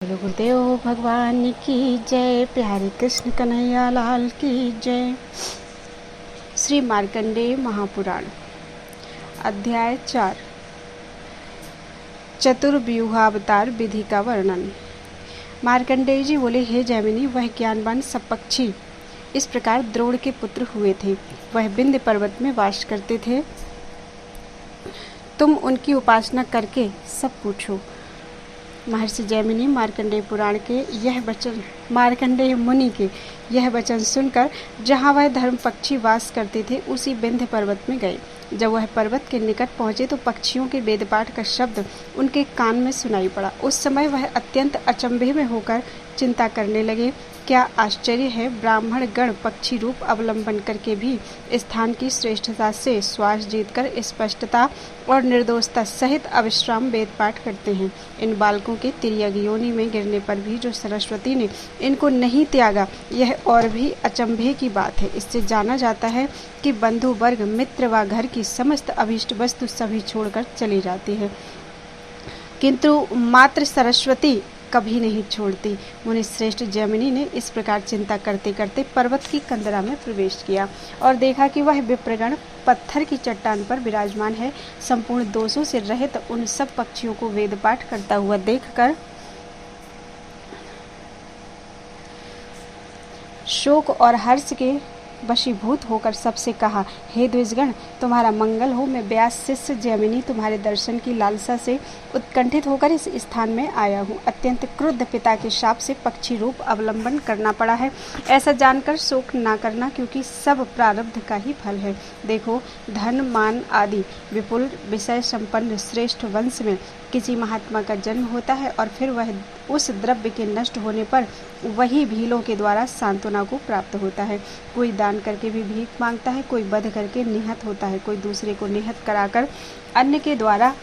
बोलो गुरुदेव भगवान की जय। प्यारे कृष्ण कन्हैया लाल की जय। श्री मार्कंडेय महापुराण अध्याय 4 चतुर्व्यूहावतार विधि का वर्णन। मार्कंडेय जी बोले, हे जैमिनी, वह ज्ञानवान सब पक्षी इस प्रकार द्रोण के पुत्र हुए थे। वह विंध्य पर्वत में वास करते थे। तुम उनकी उपासना करके सब पूछो। महर्षि जैमिनी मार्कंडेय मुनि के यह वचन सुनकर जहाँ वह धर्म पक्षी वास करते थे उसी विंध्य पर्वत में गए। जब वह पर्वत के निकट पहुँचे तो पक्षियों के वेदपाठ का शब्द उनके कान में सुनाई पड़ा। उस समय वह अत्यंत अचंभे में होकर चिंता करने लगे। क्या आश्चर्य है, ब्राह्मण गण पक्षी रूप अवलंबन करके भी स्थान की श्रेष्ठता से श्वास जीतकर स्पष्टता और निर्दोषता सहित अविश्राम वेद पाठ करते हैं। इन बालकों के तिर्यक योनि में गिरने पर भी जो सरस्वती ने इनको नहीं त्यागा, यह और भी अचंभे की बात है। इससे जाना जाता है कि बंधु वर्ग, मित्र व घर की समस्त अभीष्ट वस्तु सभी छोड़कर चली जाती है, किंतु मात्र सरस्वती कभी नहीं छोड़ती। मुनि श्रेष्ठ जैमिनी ने इस प्रकार चिंता करते करते पर्वत की कंदरा में प्रवेश किया और देखा कि वह विप्रगण पत्थर की चट्टान पर विराजमान है। संपूर्ण दोषों से रहित उन सब पक्षियों को वेद पाठ करता हुआ देखकर शोक और हर्ष के वशीभूत होकर सबसे कहा, हे द्विजगण, तुम्हारा मंगल हो। मैं व्यास शिष्य जैमिनी तुम्हारे दर्शन की लालसा से उत्कंठित होकर इस स्थान में आया हूँ। अत्यंत क्रुद्ध पिता के शाप से पक्षी रूप अवलंबन करना पड़ा है। ऐसा जानकर शोक ना करना, क्योंकि सब प्रारब्ध का ही फल है। देखो, धन मान आदि विपुल विषय संपन्न श्रेष्ठ वंश में किसी महात्मा का जन्म होता है और फिर वह उस द्रव्य के नष्ट होने पर वही भीलों के द्वारा सांत्वना को प्राप्त होता है। कोई दान करके भी भीख मांगता है, कोई वध करके निहत होता है, कोई दूसरे को निहत कराकर अन्य के द्वारा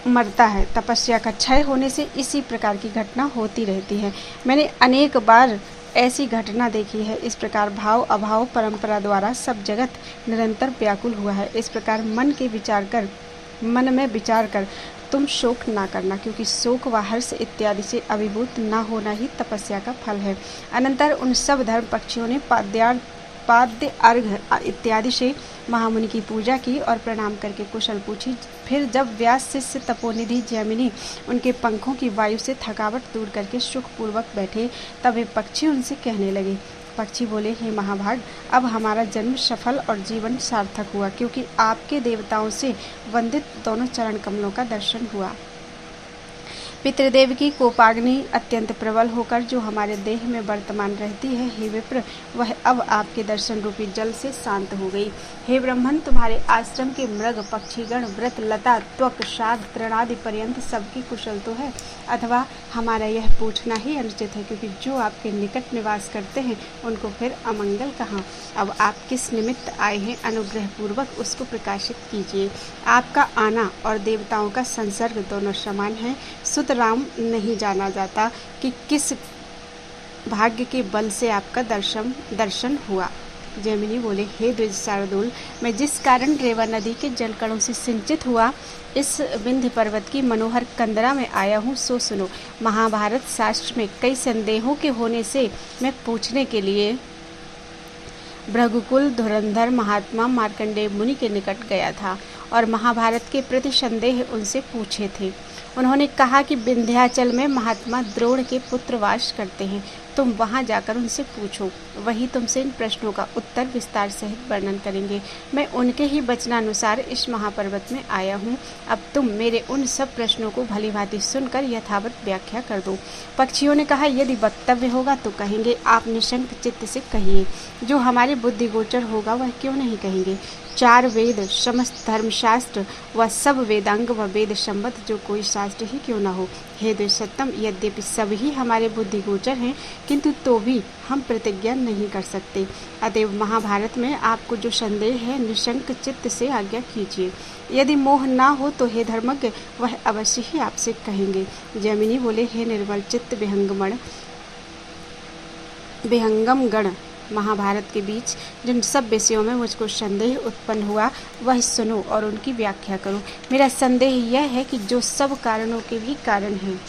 मरता है। तपस्या का क्षय होने से इसी प्रकार की घटना होती रहती है। मैंने अनेक बार ऐसी घटना देखी है। इस प्रकार भाव अभाव परंपरा द्वारा सब जगत निरंतर व्याकुल हुआ है। इस प्रकार मन में विचार कर तुम शोक ना करना, क्योंकि शोक व हर्ष इत्यादि से अभिभूत ना होना ही तपस्या का फल है। अनंतर उन सब धर्म पक्षियों ने पाद्य अर्घ इत्यादि से महामुनि की पूजा की और प्रणाम करके कुशल पूछी। फिर जब व्यास शिष्य तपोनिधि जैमिनी उनके पंखों की वायु से थकावट दूर करके सुखपूर्वक बैठे, तब वे पक्षी उनसे कहने लगे। पक्षी बोले, हे महाभाग, अब हमारा जन्म सफल और जीवन सार्थक हुआ, क्योंकि आपके देवताओं से वंदित दोनों चरण कमलों का दर्शन हुआ। पितृदेव की कोपाग्नि अत्यंत प्रबल होकर जो हमारे देह में वर्तमान रहती है, हे विप्र, वह अब आपके दर्शन रूपी जल से शांत हो गई। हे ब्रह्मन, तुम्हारे आश्रम के मृग पक्षीगण व्रत लता त्वक शाद तृणादि पर्यंत सबकी कुशल तो है, अथवा हमारा यह पूछना ही अनुचित है, क्योंकि जो आपके निकट निवास करते हैं उनको फिर अमंगल कहाँ। अब आप किस निमित्त आए हैं, अनुग्रह पूर्वक उसको प्रकाशित कीजिए। आपका आना और देवताओं का संसर्ग दोनों समान है। सुतराम नहीं जाना जाता कि किस भाग्य के बल से आपका दर्शन हुआ। जैमिनी बोले, हे द्विज शार्दूल, मैं जिस कारण रेवा नदी के जलकणों से सिंचित हुआ इस विंध्य पर्वत की मनोहर कंदरा में आया हूँ, सो सुनो। महाभारत शास्त्र में कई संदेहों के होने से मैं पूछने के लिए भृगुकुल धुरंधर महात्मा मार्कंडेय मुनि के निकट गया था और महाभारत के प्रति संदेह उनसे पूछे थे। उन्होंने कहा कि विंध्याचल में महात्मा द्रोण के पुत्र वास करते हैं। तुम वहां जाकर उनसे पूछो, वही तुमसे इन प्रश्नों का उत्तर विस्तार सहित वर्णन करेंगे। मैं उनके ही वचनानुसार इस महापर्वत में आया हूँ। अब तुम मेरे उन सब प्रश्नों को भलीभांति सुनकर यथावत व्याख्या कर दो। पक्षियों ने कहा, यदि वक्तव्य होगा तो कहेंगे, आप निशंक चित्त से कहिए। जो हमारे बुद्धि गोचर होगा वह क्यों नहीं कहेंगे। 4 वेद, समस्त धर्मशास्त्र व सब वेदांग व वेद संबद्ध जो कोई शास्त्र ही क्यों न हो। हे द्विजोत्तम, यद्यपि सब ही हमारे बुद्धि गोचर हैं, किंतु तो भी हम प्रतिज्ञा नहीं कर सकते। अतएव महाभारत में आपको जो संदेह है, निशंक चित्त से आज्ञा कीजिए। यदि मोह ना हो तो हे धर्मज्ञ, वह अवश्य ही आपसे कहेंगे। जैमिनी बोले, हे निर्मल चित्त विहंगम गण, महाभारत के बीच जिन सब विषयों में मुझको संदेह उत्पन्न हुआ वह सुनो और उनकी व्याख्या करो। मेरा संदेह यह है कि जो सब कारणों के भी कारण हैं,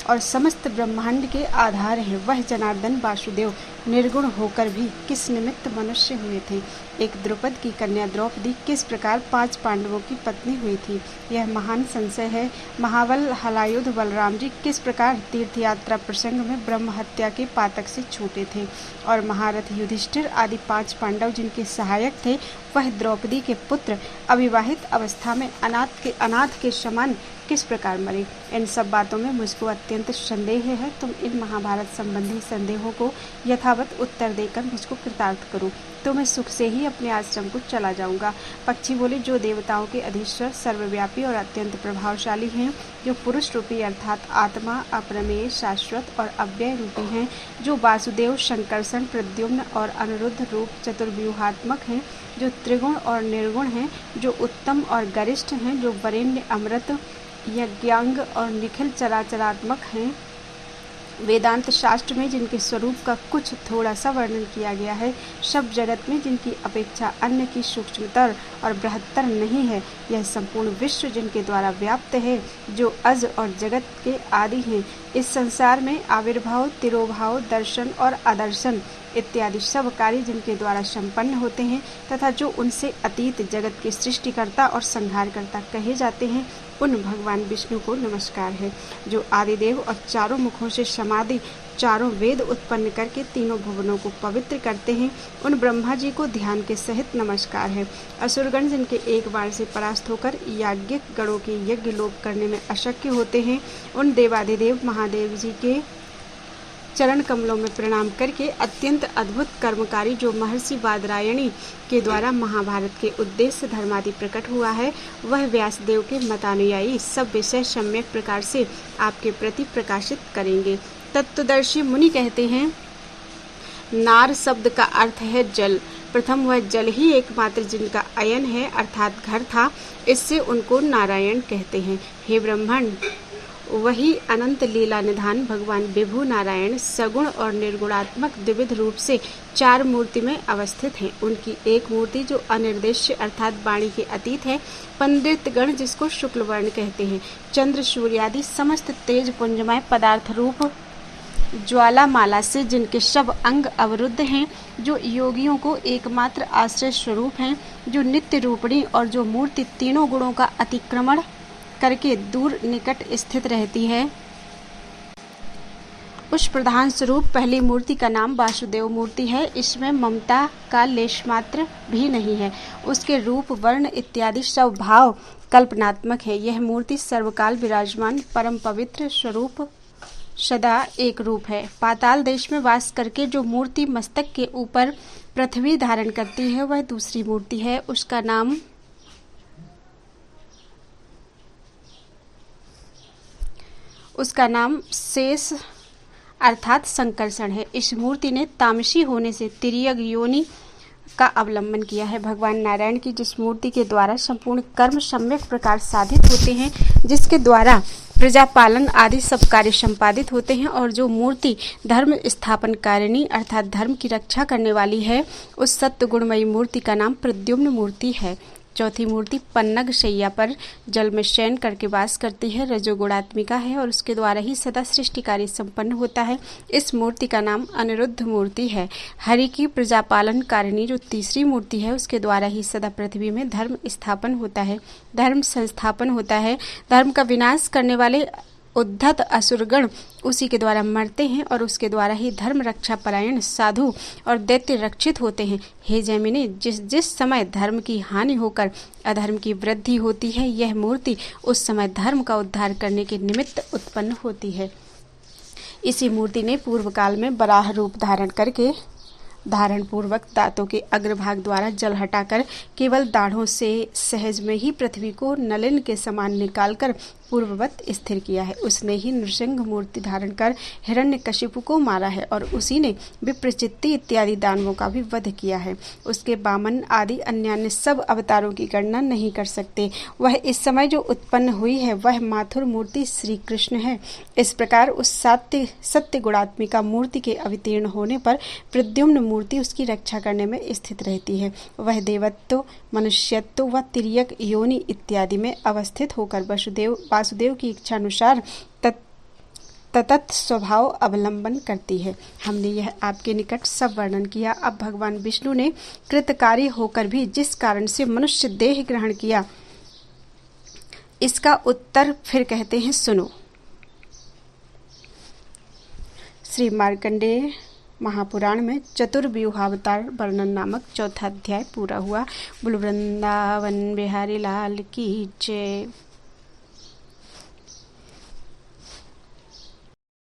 और समस्त ब्रह्मांड के आधार हैं। वह जनार्दन वासुदेव निर्गुण होकर भी किस निमित्त मनुष्य हुए थे? एक द्रुपद की कन्या द्रौपदी किस प्रकार 5 पांडवों की पत्नी हुई थी? यह महान संशय है। महाबल हलायुध बलराम जी किस प्रकार तीर्थ यात्रा प्रसंग में ब्रह्म हत्या के पातक से छूटे थे? और महारथ युधिष्ठिर आदि 5 पांडव जिनके सहायक थे, वह द्रौपदी के पुत्र अविवाहित अवस्था में अनाथ के समान किस प्रकार मरे? इन सब बातों में मुझको अत्यंत संदेह है। तुम इन महाभारत संबंधी संदेहों को यथावत उत्तर देकर मुझको कृतार्थ करो, तो मैं सुख से ही अपने आश्रम को चला जाऊंगा। पक्षी बोले, जो देवताओं के अधीश्वर, सर्वव्यापी और अत्यंत प्रभावशाली हैं, जो पुरुष रूपी अर्थात आत्मा, अप्रमेय, शाश्वत और अव्यय रूपी हैं, जो वासुदेव, शंकरसन, प्रद्युम्न और अनिरुद्ध रूप चतुर्व्यूहात्मक हैं, जो त्रिगुण और निर्गुण हैं, जो उत्तम और गरिष्ठ हैं, जो वरेण्य, अमृत, यज्ञांग और निखिल चराचरात्मक हैं, वेदांत शास्त्र में जिनके स्वरूप का कुछ थोड़ा सा वर्णन किया गया है, सब जगत में जिनकी अपेक्षा अन्य की सूक्ष्मतर और बृहत्तर नहीं है, यह संपूर्ण विश्व जिनके द्वारा व्याप्त है, जो अज और जगत के आदि हैं, इस संसार में आविर्भाव, तिरोभाव, दर्शन और आदर्शन इत्यादि सब कार्य जिनके द्वारा संपन्न होते हैं तथा जो उनसे अतीत जगत के सृष्टिकर्ता और संहारकर्ता कहे जाते हैं, उन भगवान विष्णु को नमस्कार है, जो आदिदेव और चारों मुखों से समाधि चारों वेद उत्पन्न करके तीनों भुवनों को पवित्र करते हैं, उन ब्रह्मा जी को ध्यान के सहित नमस्कार है। असुरगण जिनके एक बार से परास्त होकर याज्ञिक गणों के यज्ञ लोप करने में अशक्य होते हैं, उन देवादिदेव महादेव जी के चरण कमलों में प्रणाम करके अत्यंत अद्भुत कर्मकारी जो महर्षि बादरायणी के द्वारा महाभारत के उद्देश्य धर्मादि प्रकट हुआ है, वह व्यासदेव के मतानुयायी सब विषय सम्यक प्रकार से आपके प्रति प्रकाशित करेंगे। तत्वदर्शी मुनि कहते हैं, नार शब्द का अर्थ है जल। प्रथम वह जल ही एकमात्र जिनका अयन है अर्थात घर था, इससे उनको नारायण कहते हैं। हे ब्राह्मण, वही अनंत लीला निधान भगवान विभु नारायण सगुण और निर्गुणात्मक द्विविध रूप से 4 मूर्ति में अवस्थित हैं। उनकी एक मूर्ति जो अनिर्देश्य अर्थात वाणी के अतीत है, पंडित गण जिसको शुक्ल वर्ण कहते हैं, चंद्र सूर्यादि समस्त तेज पुंजमय पदार्थ रूप ज्वालामाला से जिनके सब अंग अवरुद्ध हैं, जो योगियों को एकमात्र आश्रय स्वरूप हैं, जो नित्य रूपणी और जो मूर्ति तीनों गुणों का अतिक्रमण करके दूर निकट स्थित रहती है, उस प्रधान स्वरूप पहली मूर्ति का नाम वासुदेव मूर्ति है। इसमें ममता का लेश मात्र भी नहीं है। उसके रूप, वर्ण इत्यादि सब भाव कल्पनात्मक है। यह मूर्ति सर्वकाल विराजमान परम पवित्र स्वरूप सदा एक रूप है। पाताल देश में वास करके जो मूर्ति मस्तक के ऊपर पृथ्वी धारण करती है, वह दूसरी मूर्ति है। उसका नाम शेष अर्थात संकर्षण है। इस मूर्ति ने तामसी होने से तिर्यक योनि का अवलंबन किया है। भगवान नारायण की जिस मूर्ति के द्वारा संपूर्ण कर्म सम्यक प्रकार साधित होते हैं, जिसके द्वारा प्रजा पालन आदि सब कार्य संपादित होते हैं, और जो मूर्ति धर्म स्थापन कारिणी अर्थात धर्म की रक्षा करने वाली है, उस सत्य गुणमयी मूर्ति का नाम प्रद्युम्न मूर्ति है। चौथी मूर्ति पन्नग शैया पर जल में शयन करके वास करती है, रजोगुणात्मिका है और उसके द्वारा ही सदा सृष्टि कार्य संपन्न होता है। इस मूर्ति का नाम अनिरुद्ध मूर्ति है। हरि की प्रजापालन कारिणी जो तीसरी मूर्ति है, उसके द्वारा ही सदा पृथ्वी में धर्म स्थापन होता है, धर्म संस्थापन होता है। धर्म का विनाश करने वाले उद्धत असुरगण उसी के द्वारा मरते हैं और उसके द्वारा ही धर्म रक्षा परायण साधु और दैत्य रक्षित होते हैं। हे जैमिनी, जिस समय धर्म की हानि होकर अधर्म की वृद्धि होती है, यह मूर्ति उस समय धर्म का उद्धार करने के निमित्त उत्पन्न होती है। इसी मूर्ति ने पूर्व काल में बराह रूप धारण करके धारण पूर्वक दांतों के अग्रभाग द्वारा जल हटाकर केवल दाढ़ों से सहज में ही पृथ्वी को नलिन के समान निकालकर पूर्ववत स्थिर किया है। उसने ही नृसिंह मूर्ति धारण कर हिरण्यकशिपु को मारा है और उसी ने विप्रचित्ति इत्यादि दानवों का भी वध किया है। उसके वामन आदि अन्य सब अवतारों की गणना नहीं कर सकते। वह इस समय जो उत्पन्न हुई है, वह माथुर मूर्ति श्री कृष्ण है। इस प्रकार उस सत्य गुणात्मिका मूर्ति के अवतीर्ण होने पर प्रद्युम्न मूर्ति उसकी रक्षा करने में स्थित रहती है। वह देवत्व, मनुष्यत्व व तिर्यक योनि इत्यादि में अवस्थित होकर वासुदेव की इच्छा अनुसार ततत स्वभाव अवलंबन करती है। हमने यह आपके निकट सब वर्णन किया। अब भगवान विष्णु ने कृतकारी होकर भी जिस कारण से मनुष्य देह ग्रहण किया, इसका उत्तर फिर कहते हैं, सुनो। श्री मार्कंडेय महापुराण में चतुर्व्यूहावतार वर्णन नामक चौथा अध्याय पूरा हुआ। बोलो वृंदावन बिहारी लाल की जय।